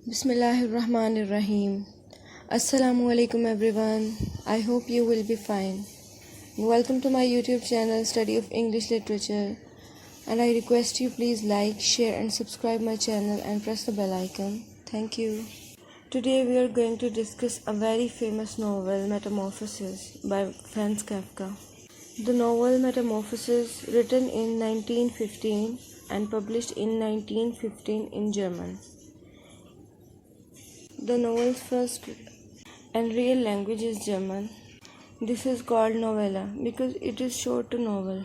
Bismillahirrahmanirrahim. Assalamu alaikum everyone. I hope you will be fine. Welcome to my YouTube channel Study of English Literature, and I request you please like, share and subscribe my channel and press the bell icon. Thank you. Today we are going to discuss a very famous novel, Metamorphosis by Franz Kafka. The novel Metamorphosis, written in 1915 and published in 1915 in German. The novel's first and real language is German. This is called novella because it is short to novel.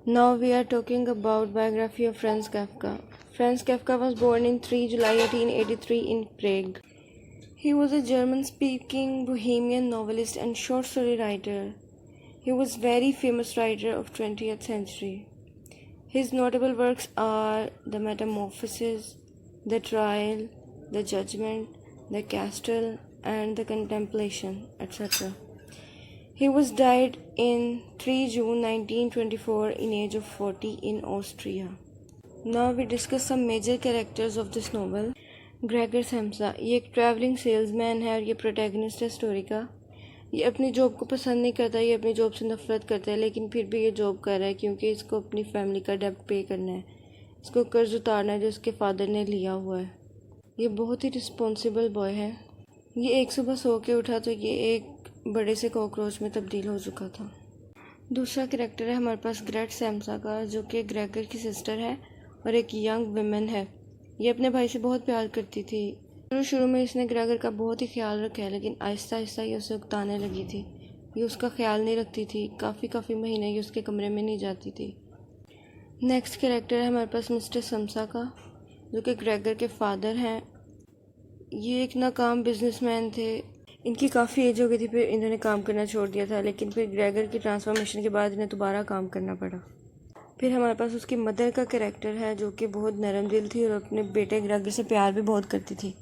Now we are talking about biography of Franz Kafka. Franz Kafka was born in 3 July 1883 in Prague. He was a German-speaking Bohemian novelist and short story writer. He was a very famous writer of 20th century. His notable works are The Metamorphosis, The Trial, The Judgment, The Castle, and The Contemplation, etc. He was died in 3 June 1924 in age of 40 in Austria. Now we discuss some major characters of this novel. Gregor Samsa, ये एक travelling salesman है और ये protagonist है story का। ये अपनी job को पसंद नहीं करता, ये अपनी जॉब से नफरत करता है, लेकिन फिर भी ये जॉब कर रहा है क्योंकि इसको अपनी फैमिली का डेब्ट पे करना है, इसको कर्ज उतारना है जो उसके फादर ने लिया हुआ है। ये बहुत ही रिस्पॉन्सिबल बॉय है। ये एक सुबह सो के उठा तो ये एक बड़े से कॉकरोच में तब्दील हो चुका था। दूसरा कैरेक्टर है हमारे पास ग्रेट सैम्सा का, जो कि ग्रेगर की सिस्टर है और एक यंग वुमेन है। ये अपने भाई से बहुत प्यार करती थी। शुरू में इसने ग्रेगर का बहुत ही ख्याल रखा है, लेकिन आहिस्ता आहिस्ता ये उसे उकताने लगी थी। ये उसका ख्याल नहीं रखती थी। काफ़ी महीने ये उसके कमरे में नहीं जाती थी। नेक्स्ट कैरेक्टर है हमारे पास मिस्टर समसा का, जो कि ग्रेगर के फादर हैं। ये एक नाकाम बिजनेसमैन थे। इनकी काफ़ी एज हो गई थी, फिर इन्होंने काम करना छोड़ दिया था, लेकिन फिर ग्रेगर की ट्रांसफॉर्मेशन के बाद इन्हें दोबारा काम करना पड़ा। फिर हमारे पास उसकी मदर का कैरेक्टर है, जो कि बहुत नरम दिल थी और अपने बेटे ग्रेगर से प्यार भी बहुत करती थी,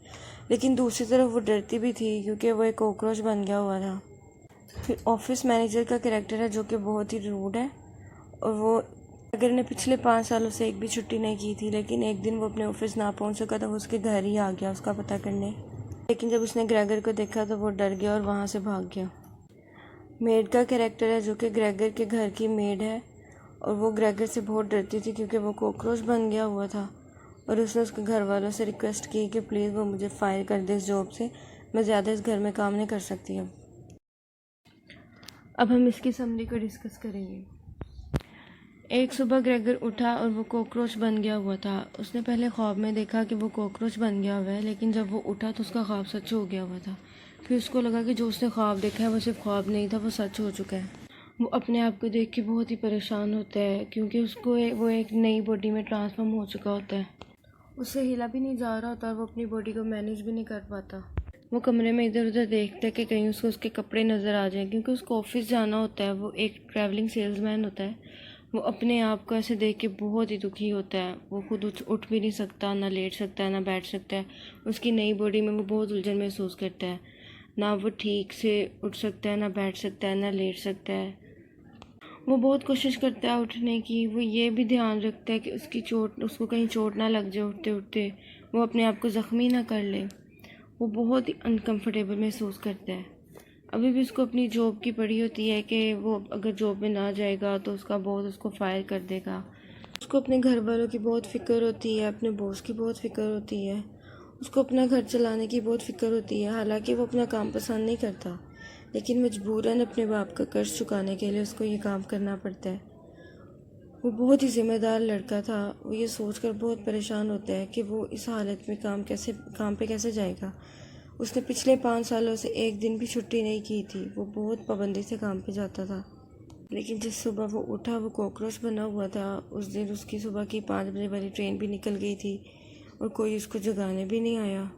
लेकिन दूसरी तरफ वो डरती भी थी क्योंकि वो एक कॉकरोच बन गया हुआ था। फिर ऑफिस मैनेजर का कैरेक्टर है, जो कि बहुत ही रूड है और वो ग्रेगर ने पिछले 5 सालों से एक भी छुट्टी नहीं की थी, लेकिन एक दिन वो अपने ऑफिस ना पहुंच सका तो वो उसके घर ही आ गया उसका पता करने। लेकिन जब उसने ग्रेगर को देखा तो वो डर गया और वहाँ से भाग गया। मेड का कैरेक्टर है, जो कि ग्रेगर के घर की मेड है और वो ग्रेगर से बहुत डरती थी क्योंकि वो कॉकरोच बन गया हुआ था और उसने उसके घर वालों से रिक्वेस्ट की कि प्लीज़ वो मुझे फायर कर दे इस जॉब से, मैं ज़्यादा इस घर में काम नहीं कर सकती। अब हम इसकी समरी को डिस्कस करेंगे। एक सुबह ग्रेगर उठा और वो कॉकरोच बन गया हुआ था। उसने पहले ख्वाब में देखा कि वो कॉकरोच बन गया हुआ है, लेकिन जब वो उठा तो उसका ख्वाब सच हो गया हुआ था। फिर उसको लगा कि जो उसने ख्वाब देखा है वो सिर्फ ख्वाब नहीं था, वो सच हो चुका है। वो अपने आप को देख के बहुत ही परेशान होता है क्योंकि उसको वो एक नई बॉडी में ट्रांसफॉर्म हो चुका होता है। उससे हिला भी नहीं जा रहा होता और वो अपनी बॉडी को मैनेज भी नहीं कर पाता। वो कमरे में इधर उधर देखता है कि कहीं उसको उसके कपड़े नज़र आ जाएं, क्योंकि उसको ऑफिस जाना होता है। वो एक ट्रैवलिंग सेल्समैन होता है। वो अपने आप को ऐसे देख के बहुत ही दुखी होता है। वो खुद उठ भी नहीं सकता, ना लेट सकता है ना बैठ सकता है। उसकी नई बॉडी में वो बहुत उलझन महसूस करता है। ना वो ठीक से उठ सकता है, ना बैठ सकता है, ना लेट सकता है। वो बहुत कोशिश करता है उठने की। वो ये भी ध्यान रखता है कि उसको कहीं चोट ना लग जाए उठते उठते, वो अपने आप को ज़ख्मी ना कर ले। वो बहुत ही अनकंफर्टेबल महसूस करता है। अभी भी उसको अपनी जॉब की पड़ी होती है कि वो अगर जॉब में ना जाएगा तो उसका बॉस उसको फायर कर देगा। उसको अपने घर वालों की बहुत फ़िक्र होती है, अपने बॉस की बहुत फ़िक्र होती है। उसको अपना घर चलाने की बहुत फ़िक्र होती है। हालांकि वो अपना काम पसंद नहीं करता, लेकिन मजबूरन अपने बाप का कर्ज चुकाने के लिए उसको ये काम करना पड़ता है। वो बहुत ही ज़िम्मेदार लड़का था। वो ये सोचकर बहुत परेशान होता है कि वो इस हालत में काम पे कैसे जाएगा। उसने पिछले 5 सालों से एक दिन भी छुट्टी नहीं की थी। वो बहुत पाबंदी से काम पे जाता था, लेकिन जिस सुबह वो उठा वो कॉकरोच बना हुआ था। उस दिन उसकी सुबह की 5 बजे वाली ट्रेन भी निकल गई थी और कोई उसको जगाने भी नहीं आया।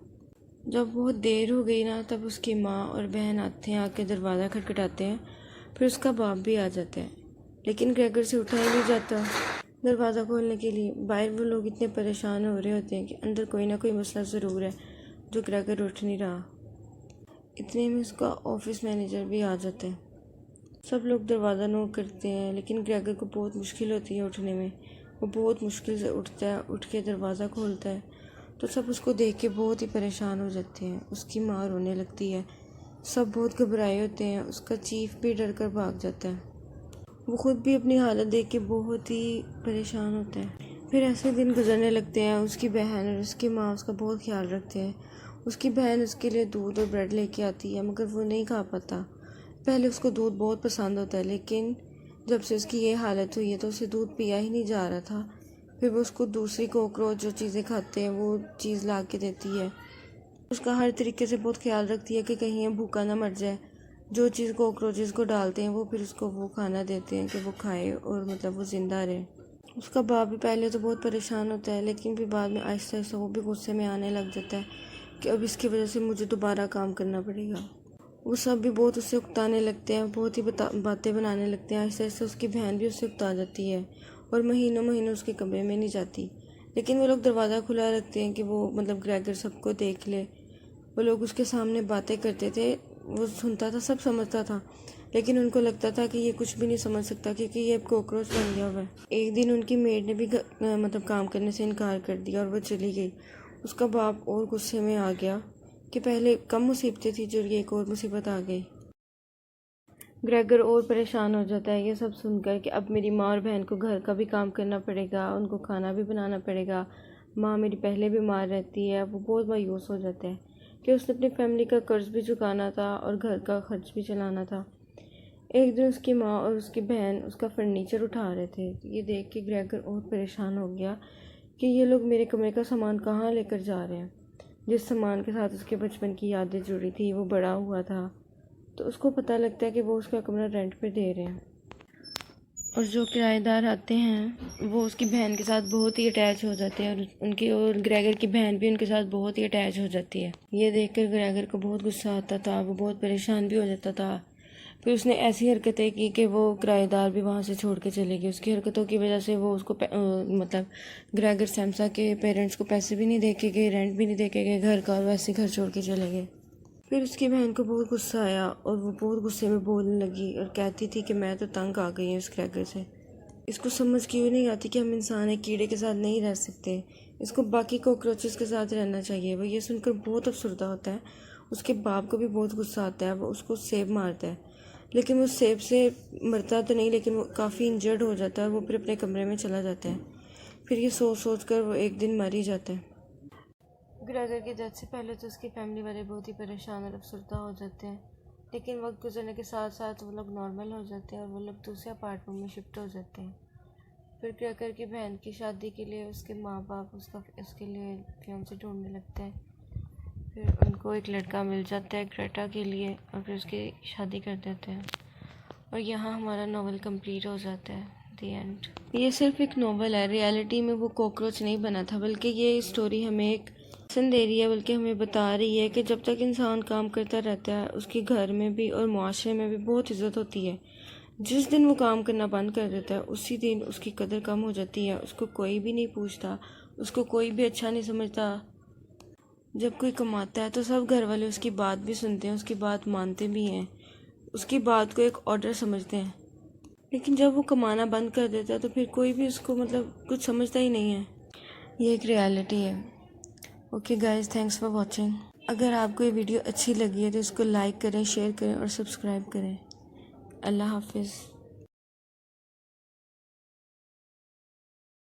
जब बहुत देर हो गई ना, तब उसकी माँ और बहन आके दरवाज़ा खटखटाते हैं। फिर उसका बाप भी आ जाता है, लेकिन ग्रेगर से उठा ही नहीं जाता दरवाज़ा खोलने के लिए। बाहर वो लोग इतने परेशान हो रहे होते हैं कि अंदर कोई ना कोई मसला ज़रूर है जो ग्रेगर उठ नहीं रहा। इतने में उसका ऑफिस मैनेजर भी आ जाता है। सब लोग दरवाज़ा नॉक करते हैं, लेकिन ग्रेगर को बहुत मुश्किल होती है उठने में। वो बहुत मुश्किल से उठता है, उठ के दरवाज़ा खोलता है तो सब उसको देख के बहुत ही परेशान हो जाते हैं। उसकी माँ रोने लगती है, सब बहुत घबराए होते हैं। उसका चीफ भी डर कर भाग जाता है। वो खुद भी अपनी हालत देख के बहुत ही परेशान होता है। फिर ऐसे दिन गुजरने लगते हैं। उसकी बहन और उसकी माँ उसका बहुत ख्याल रखते हैं। उसकी बहन उसके लिए दूध और ब्रेड लेके आती है, मगर वो नहीं खा पाता। पहले उसको दूध बहुत पसंद होता है, लेकिन जब से उसकी ये हालत हुई है तो उसे दूध पिया ही नहीं जा रहा था। फिर वो उसको दूसरी कॉकरोच जो चीज़ें खाते हैं वो चीज़ ला के देती है। उसका हर तरीके से बहुत ख्याल रखती है कि कहीं ये भूखा ना मर जाए। जो चीज़ कॉकरोचेस को डालते हैं वो फिर उसको वो खाना देते हैं कि वो खाए और मतलब वो ज़िंदा रहे। उसका बाप भी पहले तो बहुत परेशान होता है, लेकिन फिर बाद में आहिस्ता आहिस्ता वो भी गुस्से में आने लग जाता है कि अब इसकी वजह से मुझे दोबारा काम करना पड़ेगा। वो सब भी बहुत उससे उकताने लगते हैं, बहुत ही बातें बनाने लगते हैं। आहिस्ता आहिस्ता उसकी बहन भी उससे उकता जाती है और महीनों महीनों उसके कमरे में नहीं जाती। लेकिन वो लोग दरवाज़ा खुला रखते हैं कि वो मतलब ग्रेगर सबको देख ले। वो लोग उसके सामने बातें करते थे, वो सुनता था, सब समझता था, लेकिन उनको लगता था कि ये कुछ भी नहीं समझ सकता क्योंकि ये कॉकरोच बन गया हुआ है। एक दिन उनकी मेड ने भी मतलब काम करने से इनकार कर दिया और वो चली गई। उसका बाप और गुस्से में आ गया कि पहले कम मुसीबतें थी जो ये एक और मुसीबत आ गई। ग्रेगर और परेशान हो जाता है ये सब सुनकर कि अब मेरी माँ और बहन को घर का भी काम करना पड़ेगा, उनको खाना भी बनाना पड़ेगा। माँ मेरी पहले बीमार रहती है। वो बहुत मायूस हो जाता है कि उसने अपनी फैमिली का कर्ज भी चुकाना था और घर का खर्च भी चलाना था। एक दिन उसकी माँ और उसकी बहन उसका फर्नीचर उठा रहे थे। ये देख के ग्रेगर और परेशान हो गया कि ये लोग मेरे कमरे का सामान कहाँ लेकर जा रहे हैं। जिस सामान के साथ उसके बचपन की यादें जुड़ी थी वो बड़ा हुआ था। तो उसको पता लगता है कि वो उसका कमरा रेंट पे दे रहे हैं और जो किराएदार आते हैं वो उसकी बहन के साथ बहुत ही अटैच हो जाते हैं और ग्रेगर की बहन भी उनके साथ बहुत ही अटैच हो जाती है। ये देखकर ग्रेगर को बहुत गुस्सा आता था, वो बहुत परेशान भी हो जाता था। फिर उसने ऐसी हरकतें की कि वो किराएदार भी वहाँ से छोड़ के चले गए। उसकी हरकतों की वजह से वो उसको मतलब ग्रेगर सैमसा के पेरेंट्स को पैसे भी नहीं दे के गए, रेंट भी नहीं दे के गए घर का, और वैसे घर छोड़ के चले गए। फिर उसकी बहन को बहुत गुस्सा आया और वो बहुत गुस्से में बोलने लगी और कहती थी कि मैं तो तंग आ गई हूँ इस क्रैकर से। इसको समझ क्यों नहीं आती कि हम इंसान एक कीड़े के साथ नहीं रह सकते, इसको बाकी कॉकरोचेस के साथ रहना चाहिए। वो ये सुनकर बहुत अफसरदा होता है। उसके बाप को भी बहुत गुस्सा आता है। वो उसको सेब मारता है, लेकिन वो सेब से मरता तो नहीं, लेकिन वो काफ़ी इंजर्ड हो जाता है। वो फिर अपने कमरे में चला जाता है। फिर ये सोच सोच कर वो एक दिन मर ही जाता है। ग्रेगर की डेथ से पहले तो उसकी फैमिली वाले बहुत ही परेशान और अफसरदा हो जाते हैं, लेकिन वक्त गुजरने के साथ साथ वो लोग नॉर्मल हो जाते हैं और वो लोग दूसरे अपार्टमेंट में शिफ्ट हो जाते हैं। फिर ग्रेगर की बहन की शादी के लिए उसके माँ बाप उसके लिए फियांसे ढूंढने लगते हैं। फिर उनको एक लड़का मिल जाता है ग्रेटा के लिए और फिर उसकी शादी कर देते हैं। और यहाँ हमारा नावल कंप्लीट हो जाता है, द एंड। ये सिर्फ एक नावल है, रियलिटी में वो कॉकरोच नहीं बना था, बल्कि ये स्टोरी हमें एक लेसन दे रही है, बल्कि हमें बता रही है कि जब तक इंसान काम करता रहता है उसके घर में भी और मुआशरे में भी बहुत इज़्ज़त होती है। जिस दिन वो काम करना बंद कर देता है उसी दिन उसकी कदर कम हो जाती है। उसको कोई भी नहीं पूछता, उसको कोई भी अच्छा नहीं समझता। जब कोई कमाता है तो सब घर वाले उसकी बात भी सुनते हैं, उसकी बात मानते भी हैं, उसकी बात को एक ऑर्डर समझते हैं। लेकिन जब वो कमाना बंद कर देता है तो फिर कोई भी उसको मतलब कुछ समझता ही नहीं है। ये एक रियलिटी है। Okay guys, thanks for watching. अगर आपको ये वीडियो अच्छी लगी है तो इसको लाइक करें, शेयर करें और सब्सक्राइब करें। अल्लाह हाफिज़।